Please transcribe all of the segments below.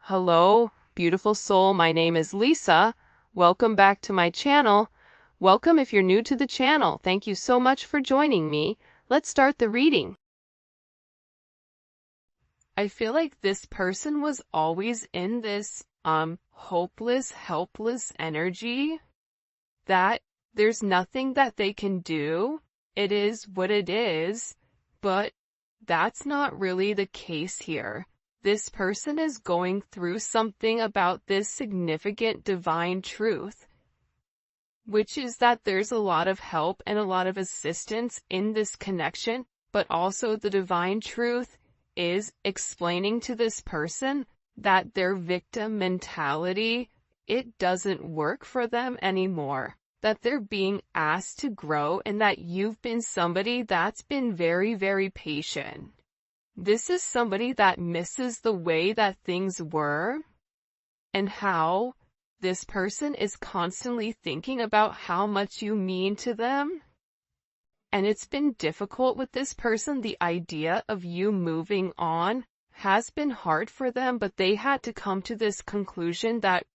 Hello, beautiful soul. My name is Lisa. Welcome back to my channel. Welcome if you're new to the channel. Thank you so much for joining me. Let's start the reading. I feel like this person was always in this hopeless, helpless energy that there's nothing that they can do. It is what it is, but that's not really the case here. This person is going through something about this significant divine truth, which is that there's a lot of help and a lot of assistance in this connection, but also the divine truth is explaining to this person that their victim mentality, it doesn't work for them anymore, that they're being asked to grow, and that you've been somebody that's been very, very patient. This is somebody that misses the way that things were and how this person is constantly thinking about how much you mean to them. And it's been difficult with this person. The idea of you moving on has been hard for them, but they had to come to this conclusion that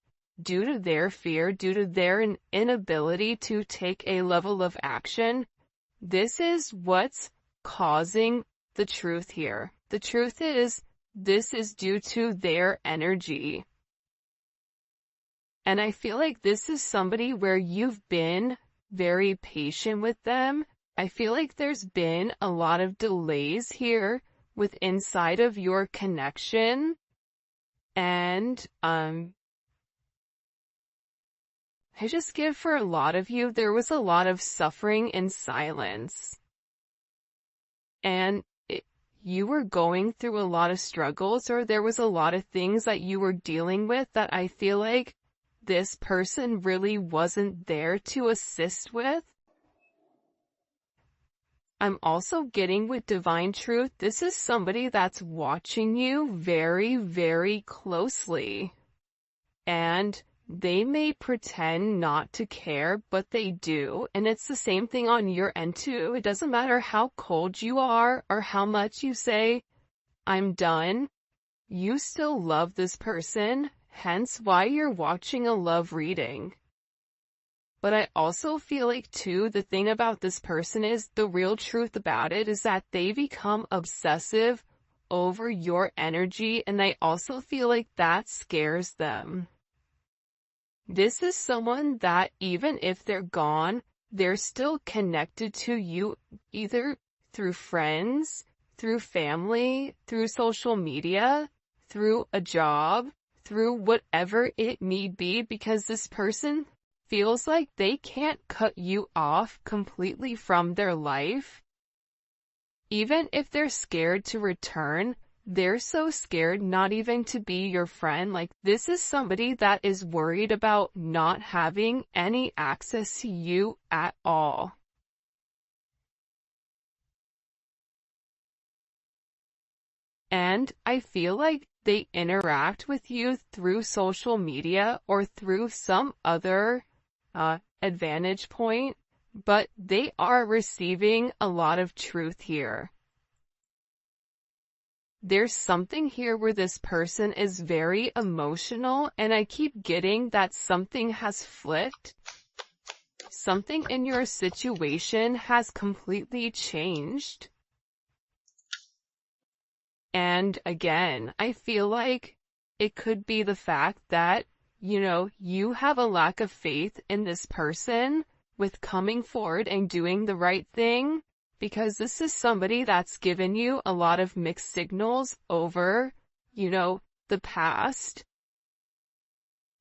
due to their fear, due to their inability to take a level of action, this is what's causing the truth here. The truth is, this is due to their energy. And I feel like this is somebody where you've been very patient with them. I feel like there's been a lot of delays here with inside of your connection. And, I just give for a lot of you, there was a lot of suffering in silence. And you were going through a lot of struggles, or there was a lot of things that you were dealing with that I feel like this person really wasn't there to assist with. I'm also getting with divine truth, this is somebody that's watching you very, very closely. And they may pretend not to care, but they do. And it's the same thing on your end too. It doesn't matter how cold you are or how much you say, I'm done. You still love this person, hence why you're watching a love reading. But I also feel like too, the thing about this person is, the real truth about it is that they become obsessive over your energy, and I also feel like that scares them. This is someone that even if they're gone, they're still connected to you, either through friends, through family, through social media, through a job, through whatever it may be, because this person feels like they can't cut you off completely from their life. Even if they're scared to return, they're so scared not even to be your friend. Like, this is somebody that is worried about not having any access to you at all. And I feel like they interact with you through social media or through some other advantage point, but they are receiving a lot of truth here. There's something here where this person is very emotional, and I keep getting that something has flipped. Something in your situation has completely changed. And again, I feel like it could be the fact that, you have a lack of faith in this person with coming forward and doing the right thing. Because this is somebody that's given you a lot of mixed signals over, the past.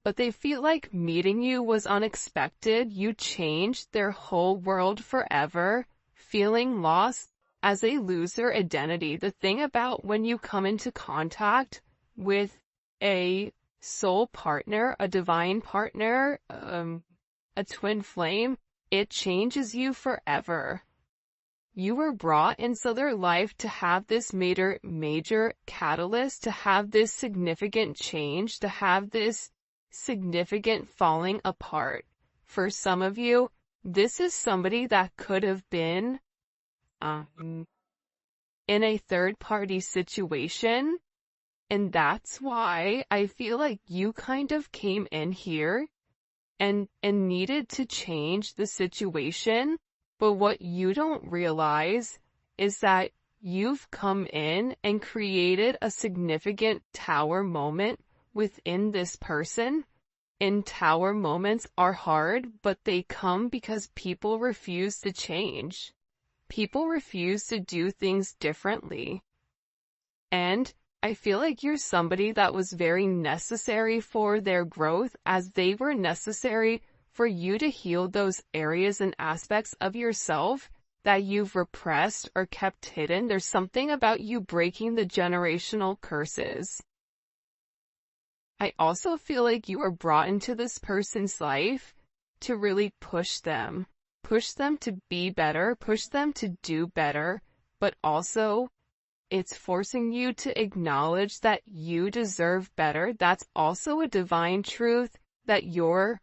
But they feel like meeting you was unexpected. You changed their whole world forever, feeling lost as a loser identity. The thing about when you come into contact with a soul partner, a divine partner, a twin flame, it changes you forever. You were brought into their life to have this major catalyst, to have this significant change, to have this significant falling apart. For some of you, this is somebody that could have been in a third-party situation, And that's why I feel like you kind of came in here and needed to change the situation. But what you don't realize is that you've come in and created a significant tower moment within this person. And tower moments are hard, but they come because people refuse to change. People refuse to do things differently. And I feel like you're somebody that was very necessary for their growth, as they were necessary for you to heal those areas and aspects of yourself that you've repressed or kept hidden. There's something about you breaking the generational curses. I also feel like you were brought into this person's life to really push them to be better, push them to do better, but also it's forcing you to acknowledge that you deserve better. That's also a divine truth that you're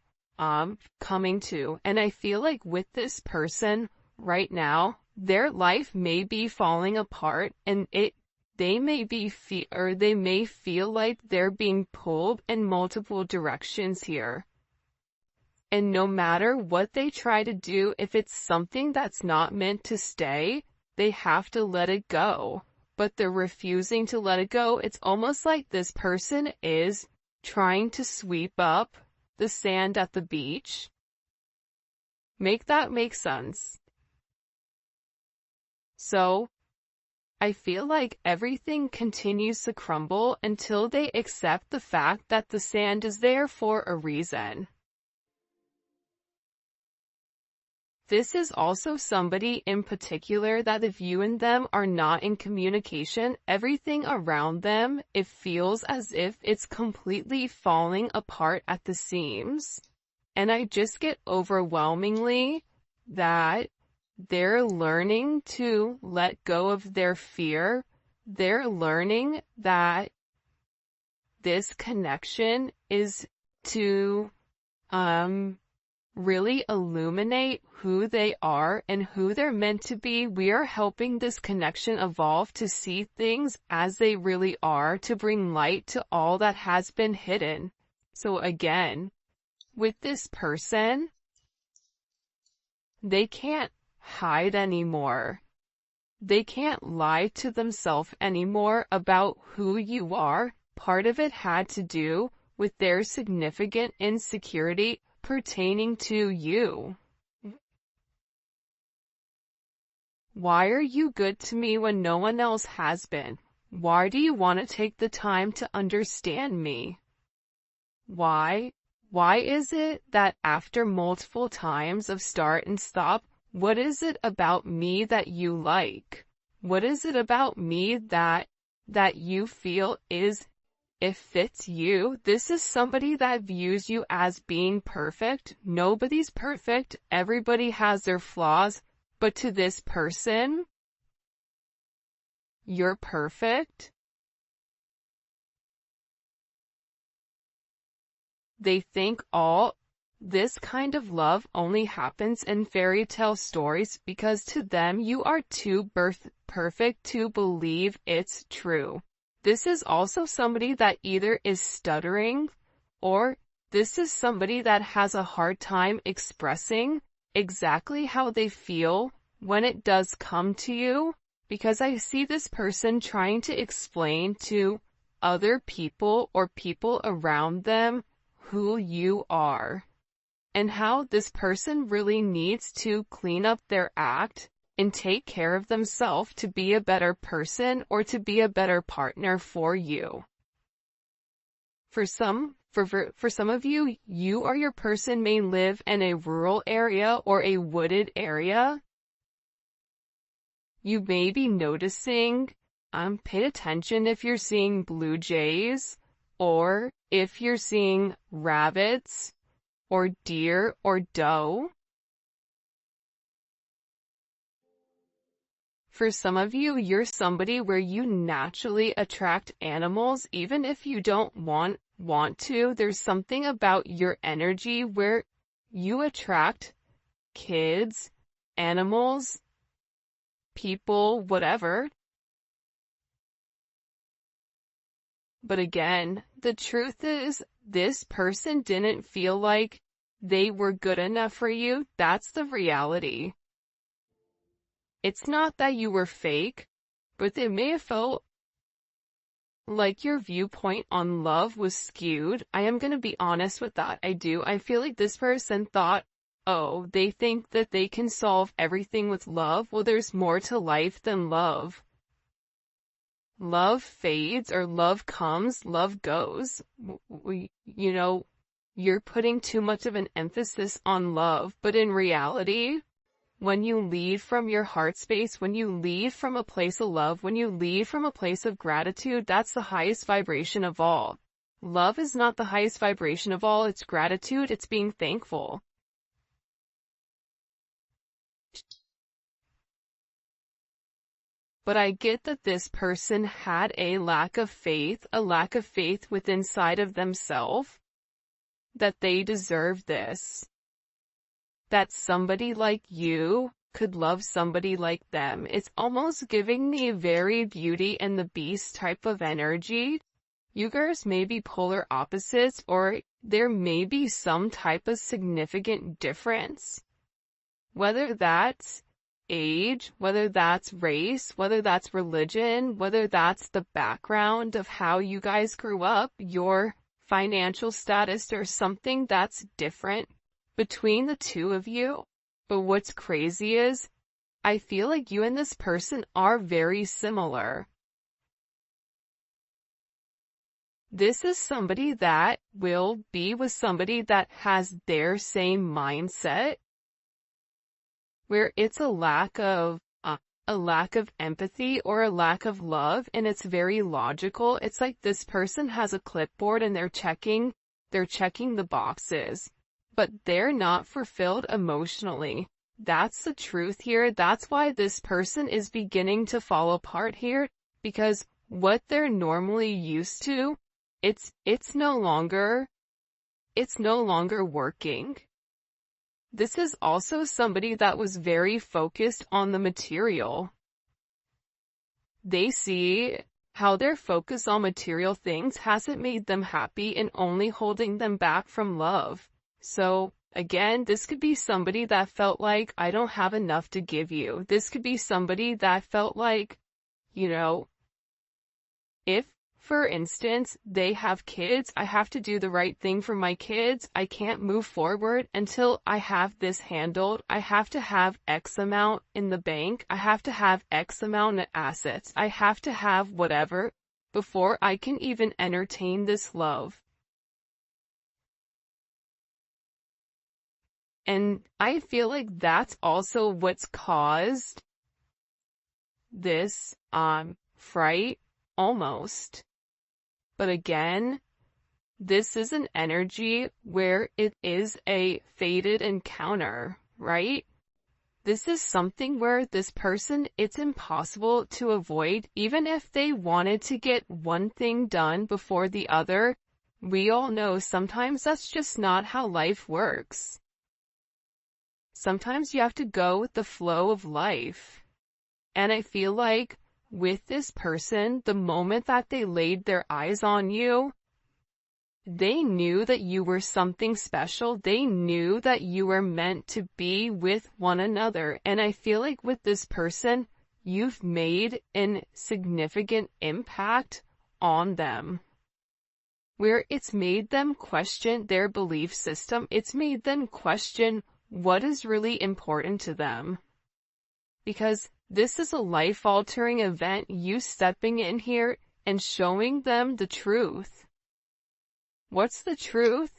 coming to. And I feel like with this person right now, their life may be falling apart, and they may feel like they're being pulled in multiple directions here. And no matter what they try to do, if it's something that's not meant to stay, they have to let it go. But they're refusing to let it go. It's almost like this person is trying to sweep up the sand at the beach. Make that make sense. So, I feel like everything continues to crumble until they accept the fact that the sand is there for a reason. This is also somebody in particular that if you and them are not in communication, everything around them, it feels as if it's completely falling apart at the seams. And I just get overwhelmingly that they're learning to let go of their fear. They're learning that this connection is to, really illuminate who they are and who they're meant to be. We are helping this connection evolve to see things as they really are, to bring light to all that has been hidden. So again, with this person, they can't hide anymore. They can't lie to themselves anymore about who you are. Part of it had to do with their significant insecurity pertaining to you. Why are you good to me when no one else has been? Why do you want to take the time to understand me? Why? Why is it that after multiple times of start and stop, what is it about me that you like? What is it about me that you feel it fits you? This is somebody that views you as being perfect. Nobody's perfect. Everybody has their flaws. But to this person, you're perfect. They think all this kind of love only happens in fairy tale stories because to them you are too perfect to believe it's true. This is also somebody that either is stuttering, or this is somebody that has a hard time expressing exactly how they feel when it does come to you, because I see this person trying to explain to other people or people around them who you are, and how this person really needs to clean up their act and take care of themselves to be a better person or to be a better partner for you. For some of you, you or your person may live in a rural area or a wooded area. You may be noticing, pay attention if you're seeing blue jays, or if you're seeing rabbits, or deer, or doe. For some of you, you're somebody where you naturally attract animals, even if you don't want to. There's something about your energy where you attract kids, animals, people, whatever. But again, the truth is, this person didn't feel like they were good enough for you. That's the reality. It's not that you were fake, but they may have felt like your viewpoint on love was skewed. I am going to be honest with that. I feel like this person thought, oh, they think that they can solve everything with love. Well, there's more to life than love. Love fades or love comes, love goes. You're putting too much of an emphasis on love, but in reality, when you lead from your heart space, when you lead from a place of love, when you lead from a place of gratitude, that's the highest vibration of all. Love is not the highest vibration of all, it's gratitude, it's being thankful. But I get that this person had a lack of faith within inside of themselves, that they deserve this. That somebody like you could love somebody like them. It's almost giving me very Beauty and the Beast type of energy. You guys may be polar opposites, or there may be some type of significant difference. Whether that's age, whether that's race, whether that's religion, whether that's the background of how you guys grew up, your financial status, or something that's different between the two of you. But what's crazy is, I feel like you and this person are very similar. This is somebody that will be with somebody that has their same mindset, where it's a lack of empathy or a lack of love, and it's very logical. It's like this person has a clipboard and they're checking the boxes, but they're not fulfilled emotionally. That's the truth here. That's why this person is beginning to fall apart here, because what they're normally used to, it's no longer working. This is also somebody that was very focused on the material. They see how their focus on material things hasn't made them happy and only holding them back from love. So, again, this could be somebody that felt like, I don't have enough to give you. This could be somebody that felt like, if, for instance, they have kids, I have to do the right thing for my kids. I can't move forward until I have this handled. I have to have X amount in the bank. I have to have X amount of assets. I have to have whatever before I can even entertain this love. And I feel like that's also what's caused this, fright, almost. But again, this is an energy where it is a fated encounter, right? This is something where this person, it's impossible to avoid. Even if they wanted to get one thing done before the other, we all know sometimes that's just not how life works. Sometimes you have to go with the flow of life. And I feel like with this person, the moment that they laid their eyes on you, they knew that you were something special. They knew that you were meant to be with one another. And I feel like with this person, you've made a significant impact on them, where it's made them question their belief system. It's made them question what is really important to them. Because this is a life-altering event, you stepping in here and showing them the truth. What's the truth?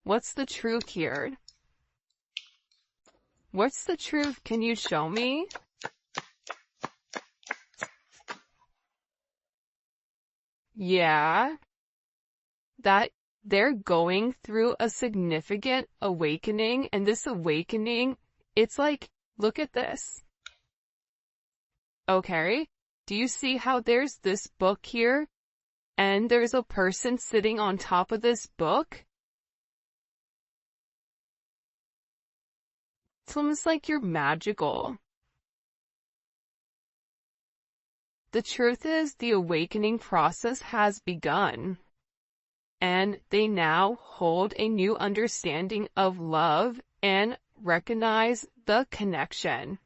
What's the truth here? What's the truth? Can you show me? Yeah, that they're going through a significant awakening, and this awakening, it's like, look at this. Okay, do you see how there's this book here, and there's a person sitting on top of this book? It's almost like you're magical. The truth is, the awakening process has begun, and they now hold a new understanding of love and recognize the connection.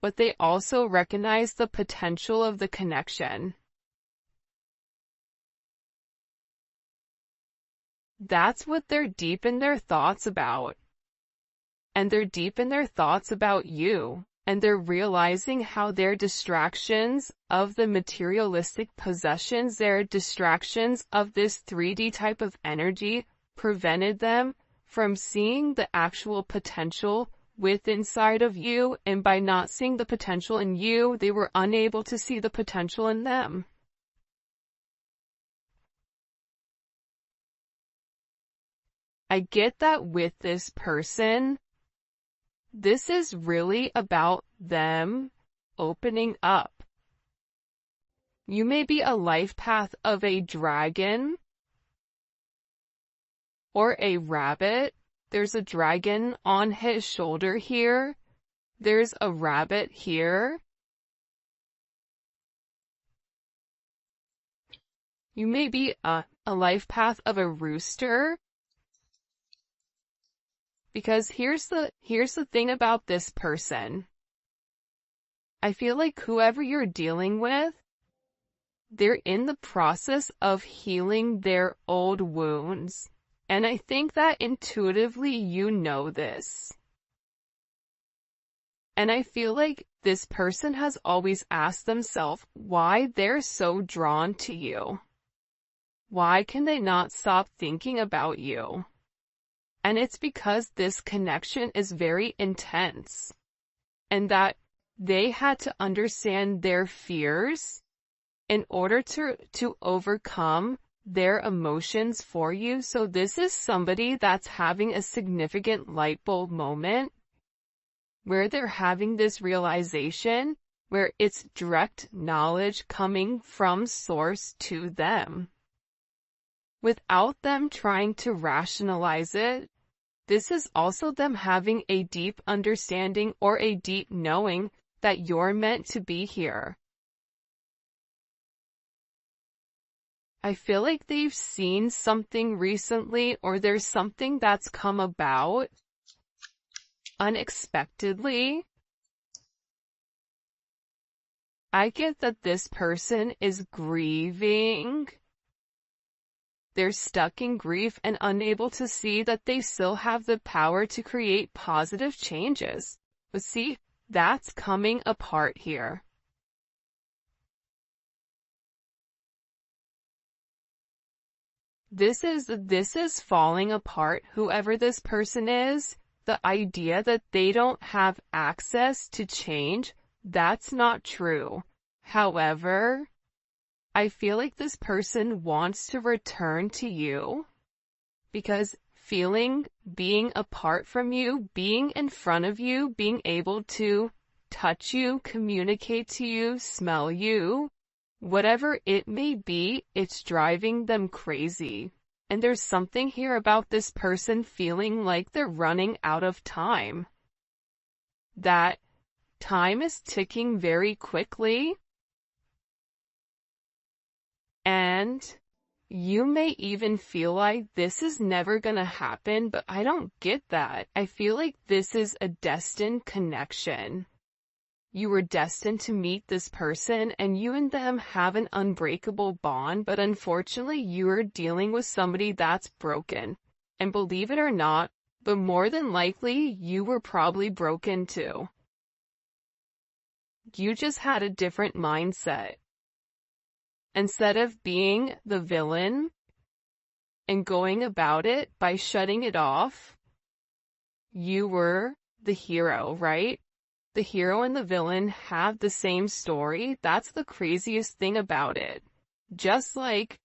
But they also recognize the potential of the connection. That's what they're deep in their thoughts about. And they're deep in their thoughts about you. And they're realizing how their distractions of the materialistic possessions, their distractions of this 3D type of energy, prevented them from seeing the actual potential within inside of you. And by not seeing the potential in you, they were unable to see the potential in them. I get that with this person, this is really about them opening up. You may be a life path of a dragon or a rabbit. There's a dragon on his shoulder here. There's a rabbit here. You may be a life path of a rooster. Because here's the thing about this person. I feel like whoever you're dealing with, they're in the process of healing their old wounds. And I think that intuitively you know this. And I feel like this person has always asked themselves why they're so drawn to you. Why can they not stop thinking about you? And it's because this connection is very intense, and that they had to understand their fears in order to overcome their emotions for you. So this is somebody that's having a significant light bulb moment where they're having this realization where it's direct knowledge coming from source to them without them trying to rationalize it. This is also them having a deep understanding or a deep knowing that you're meant to be here. I feel like they've seen something recently, or there's something that's come about unexpectedly. I get that this person is grieving. They're stuck in grief and unable to see that they still have the power to create positive changes. But see, that's coming apart here. This is falling apart, whoever this person is. The idea that they don't have access to change, that's not true. However, I feel like this person wants to return to you because being apart from you, being in front of you, being able to touch you, communicate to you, smell you, whatever it may be, it's driving them crazy. And there's something here about this person feeling like they're running out of time. That time is ticking very quickly. And you may even feel like this is never gonna happen, but I don't get that. I feel like this is a destined connection. You were destined to meet this person and you and them have an unbreakable bond, but unfortunately you are dealing with somebody that's broken. And believe it or not, but more than likely you were probably broken too. You just had a different mindset. Instead of being the villain and going about it by shutting it off, you were the hero, right? The hero and the villain have the same story. That's the craziest thing about it. Just like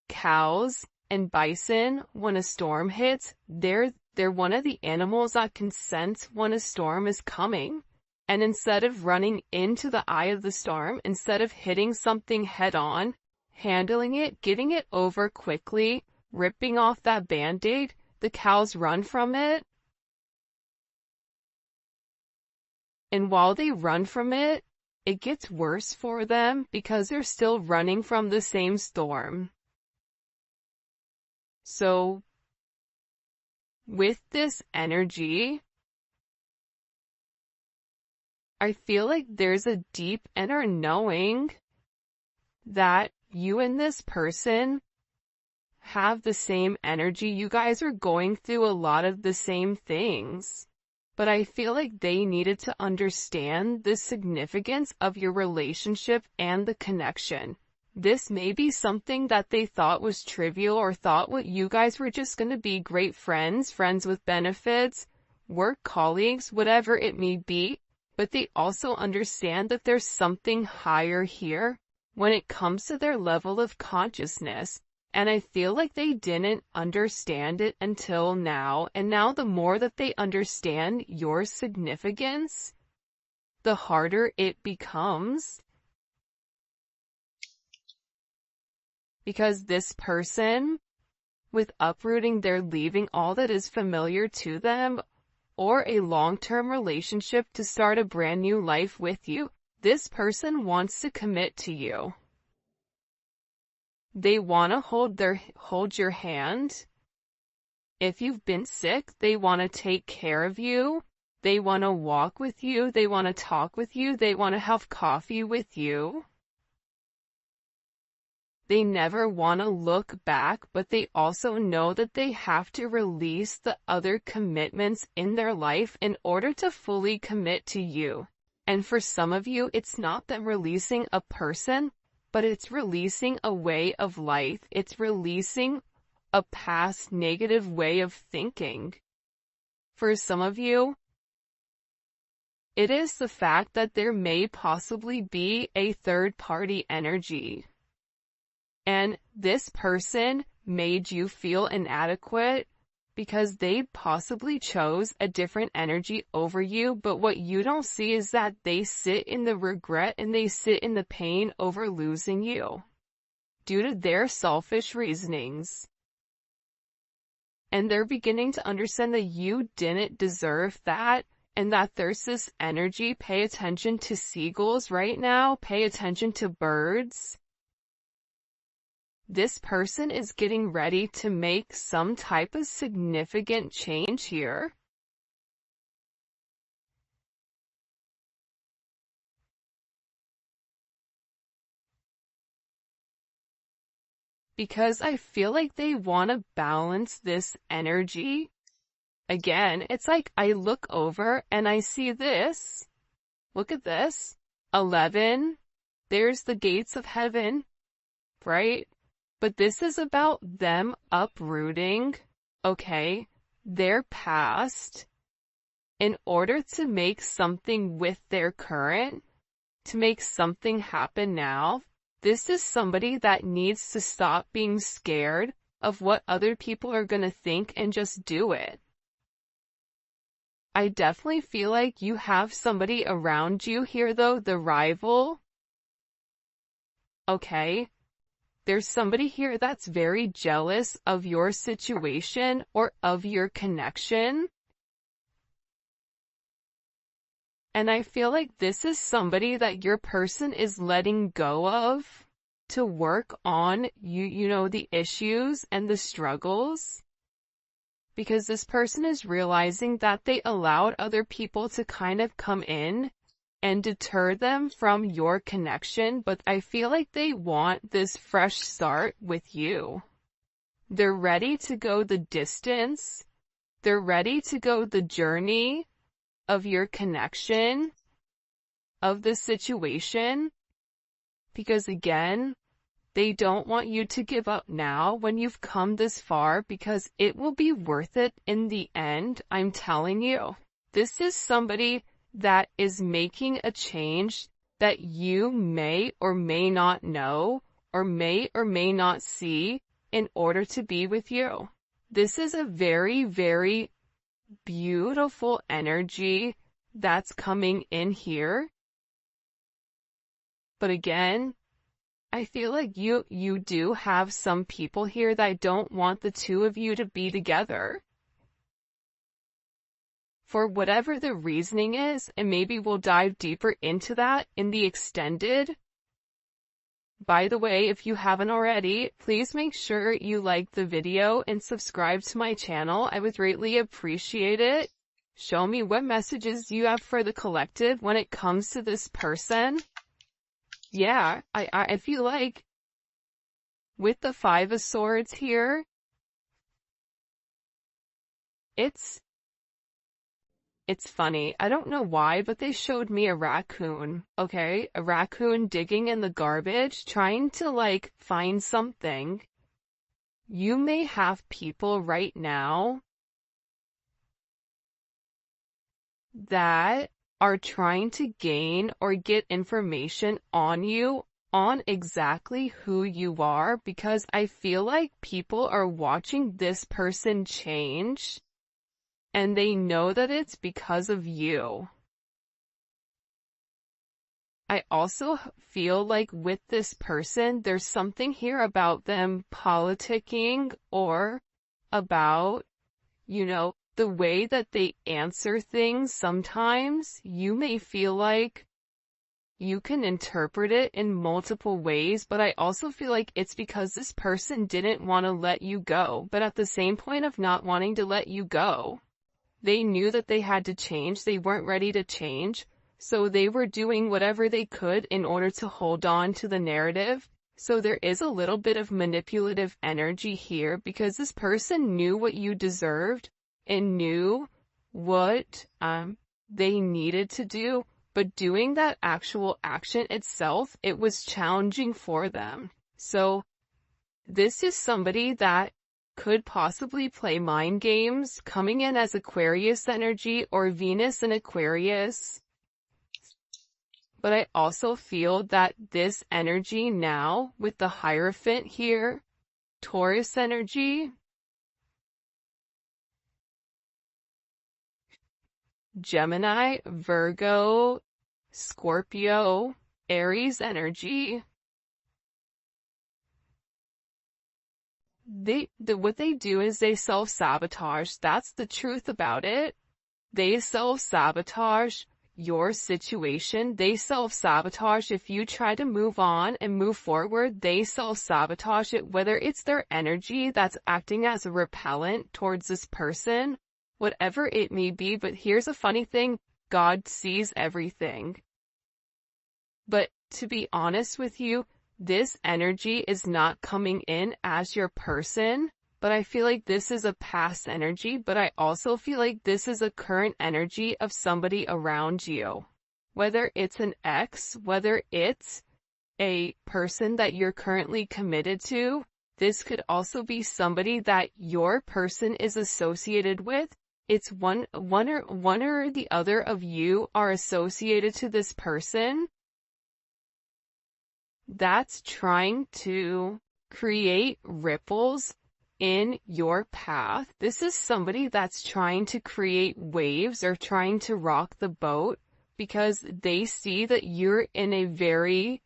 cows and bison, when a storm hits, they're one of the animals that can sense when a storm is coming. And instead of running into the eye of the storm, instead of hitting something head on, handling it, getting it over quickly, ripping off that band-aid, the cows run from it. And while they run from it, it gets worse for them because they're still running from the same storm. So, with this energy, I feel like there's a deep inner knowing that you and this person have the same energy. You guys are going through a lot of the same things. But I feel like they needed to understand the significance of your relationship and the connection. This may be something that they thought was trivial or thought what you guys were just going to be great friends, friends with benefits, work colleagues, whatever it may be. But they also understand that there's something higher here when it comes to their level of consciousness. And I feel like they didn't understand it until now, and now the more that they understand your significance, the harder it becomes. Because this person, with uprooting, they're leaving all that is familiar to them, or a long-term relationship to start a brand new life with you. This person wants to commit to you. They want to hold your hand. If you've been sick, they want to take care of you. They want to walk with you. They want to talk with you. They want to have coffee with you. They never want to look back, but they also know that they have to release the other commitments in their life in order to fully commit to you. And for some of you, it's not them releasing a person, but it's releasing a way of life. It's releasing a past negative way of thinking. For some of you, it is the fact that there may possibly be a third-party energy. And this person made you feel inadequate because they possibly chose a different energy over you, but what you don't see is that they sit in the regret and they sit in the pain over losing you due to their selfish reasonings. And they're beginning to understand that you didn't deserve that, and that there's this energy. Pay attention to seagulls right now. Pay attention to birds. This person is getting ready to make some type of significant change here. Because I feel like they want to balance this energy. Again, it's like I look over and I see this. Look at this. 11. There's the gates of heaven, right? But this is about them uprooting, okay, their past in order to make something with their current, to make something happen now. This is somebody that needs to stop being scared of what other people are going to think and just do it. I definitely feel like you have somebody around you here though, the rival. Okay. There's somebody here that's very jealous of your situation or of your connection. And I feel like this is somebody that your person is letting go of to work on you know, the issues and the struggles. Because this person is realizing that they allowed other people to kind of come in and deter them from your connection, but I feel like they want this fresh start with you. They're ready to go the distance. They're ready to go the journey of your connection, of the situation, because again, they don't want you to give up now when you've come this far, because it will be worth it in the end, I'm telling you. This is somebody that is making a change that you may or may not know or may not see in order to be with you. This is a very, very beautiful energy that's coming in here. But again, I feel like you do have some people here that don't want the two of you to be together. for whatever the reasoning is, and maybe we'll dive deeper into that in the extended. By the way, if you haven't already, please make sure you like the video and subscribe to my channel. I would greatly appreciate it. Show me what messages you have for the collective when it comes to this person. Yeah, I feel like with the Five of Swords here, it's funny. I don't know why, but they showed me a raccoon, okay? A raccoon digging in the garbage, trying to like find something. You may have people right now that are trying to gain or get information on you, on exactly who you are, because I feel like people are watching this person change and they know that it's because of you. I also feel like with this person, there's something here about them politicking or about, the way that they answer things. Sometimes you may feel like you can interpret it in multiple ways, but I also feel like it's because this person didn't want to let you go. But at the same point of not wanting to let you go, they knew that they had to change. They weren't ready to change. So they were doing whatever they could in order to hold on to the narrative. So there is a little bit of manipulative energy here because this person knew what you deserved and knew what they needed to do, but doing that actual action itself, it was challenging for them. So this is somebody that could possibly play mind games, coming in as Aquarius energy or Venus in Aquarius. But I also feel that this energy now, with the Hierophant here, Taurus energy, Gemini, Virgo, Scorpio, Aries energy, what they do is they self-sabotage. That's the truth about it. They self-sabotage your situation. They self-sabotage if you try to move on and move forward. They self-sabotage it, whether it's their energy that's acting as a repellent towards this person, whatever it may be. But here's a funny thing, God sees everything. But to be honest with you, this energy is not coming in as your person, but I feel like this is a past energy, but I also feel like this is a current energy of somebody around you. Whether it's an ex, whether it's a person that you're currently committed to, this could also be somebody that your person is associated with. It's one or the other of you are associated to this person that's trying to create ripples in your path. This is somebody that's trying to create waves or trying to rock the boat because they see that you're in a very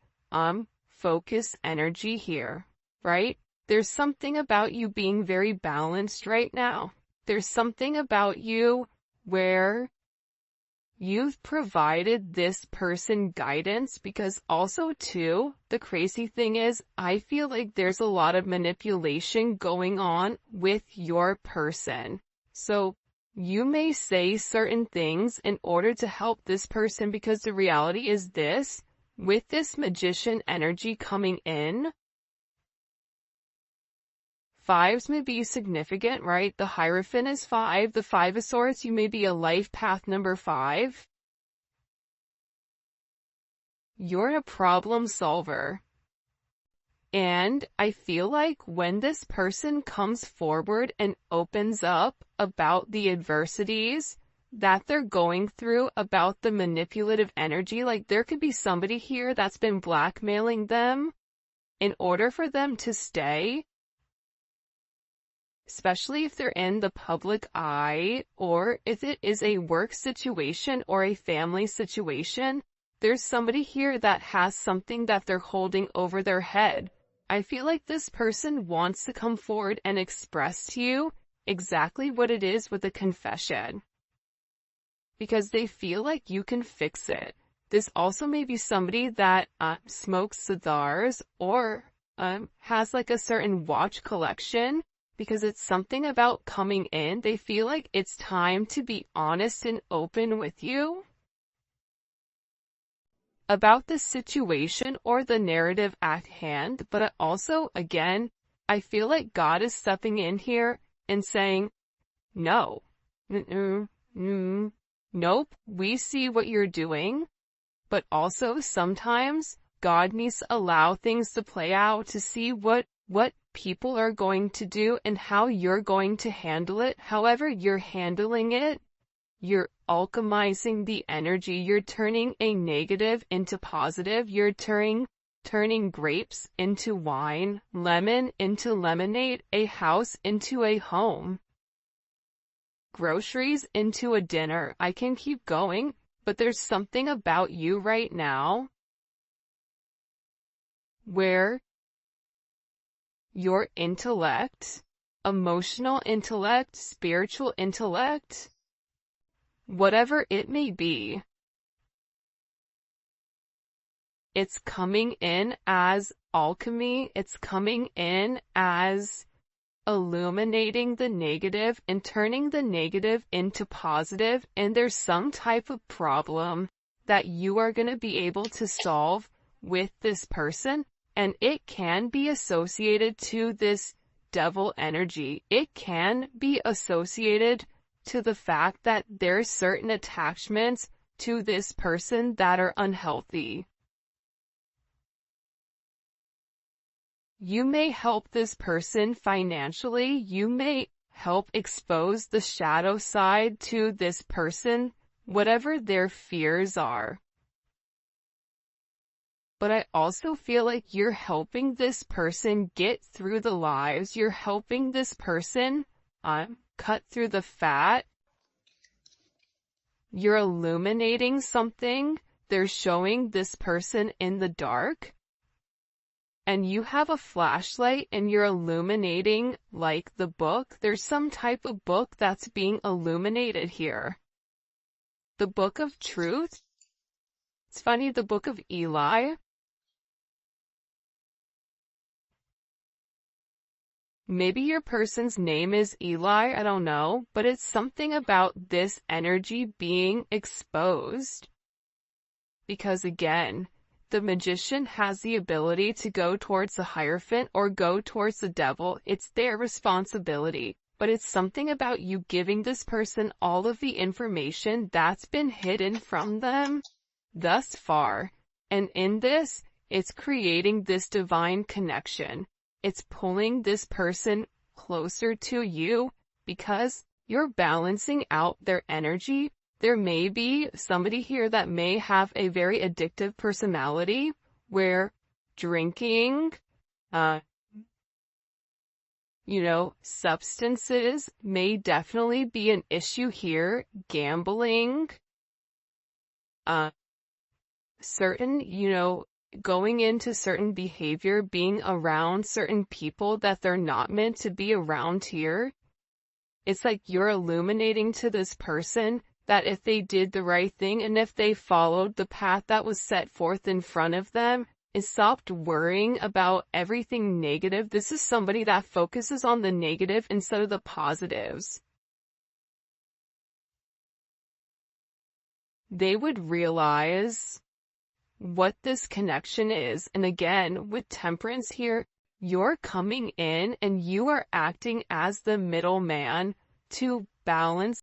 focused energy here, right? There's something about you being very balanced right now. There's something about you where you've provided this person guidance, because also too, the crazy thing is, I feel like there's a lot of manipulation going on with your person. So you may say certain things in order to help this person, because the reality is this, with this Magician energy coming in, fives may be significant, right? The Hierophant is 5. The Five of Swords, you may be a life path number 5. You're a problem solver. And I feel like when this person comes forward and opens up about the adversities that they're going through, about the manipulative energy, like there could be somebody here that's been blackmailing them in order for them to stay, especially if they're in the public eye, or if it is a work situation or a family situation. There's somebody here that has something that they're holding over their head. I feel like this person wants to come forward and express to you exactly what it is with a confession. because they feel like you can fix it. This also may be somebody that smokes cigars or has like a certain watch collection, because it's something about coming in. They feel like it's time to be honest and open with you about the situation or the narrative at hand. But also, again, I feel like God is stepping in here and saying, no, nope, we see what you're doing. But also sometimes God needs to allow things to play out to see what people are going to do and how you're going to handle it. However you're handling it, you're alchemizing the energy. You're turning a negative into positive. You're turning grapes into wine, lemon into lemonade, a house into a home, groceries into a dinner. I can keep going, but there's something about you right now where your intellect, emotional intellect, spiritual intellect, whatever it may be, it's coming in as alchemy. It's coming in as illuminating the negative and turning the negative into positive. And there's some type of problem that you are going to be able to solve with this person. And it can be associated to this devil energy. It can be associated to the fact that there's certain attachments to this person that are unhealthy. You may help this person financially. You may help expose the shadow side to this person, whatever their fears are. But I also feel like you're helping this person get through the lies. You're helping this person cut through the fat. You're illuminating something. They're showing this person in the dark. And you have a flashlight and you're illuminating like the book. There's some type of book that's being illuminated here. The book of truth. It's funny, the book of Eli. Maybe your person's name is Eli, I don't know, but it's something about this energy being exposed. Because again, the magician has the ability to go towards the Hierophant or go towards the devil. It's their responsibility. But it's something about you giving this person all of the information that's been hidden from them thus far. And in this, it's creating this divine connection. It's pulling this person closer to you because you're balancing out their energy. There may be somebody here that may have a very addictive personality where drinking, substances may definitely be an issue here. Gambling, certain, going into certain behavior, being around certain people that they're not meant to be around here. It's like you're illuminating to this person that if they did the right thing and if they followed the path that was set forth in front of them and stopped worrying about everything negative. This is somebody that focuses on the negative instead of the positives. They would realize what this connection is. And again, with Temperance here, you're coming in and you are acting as the middleman to balance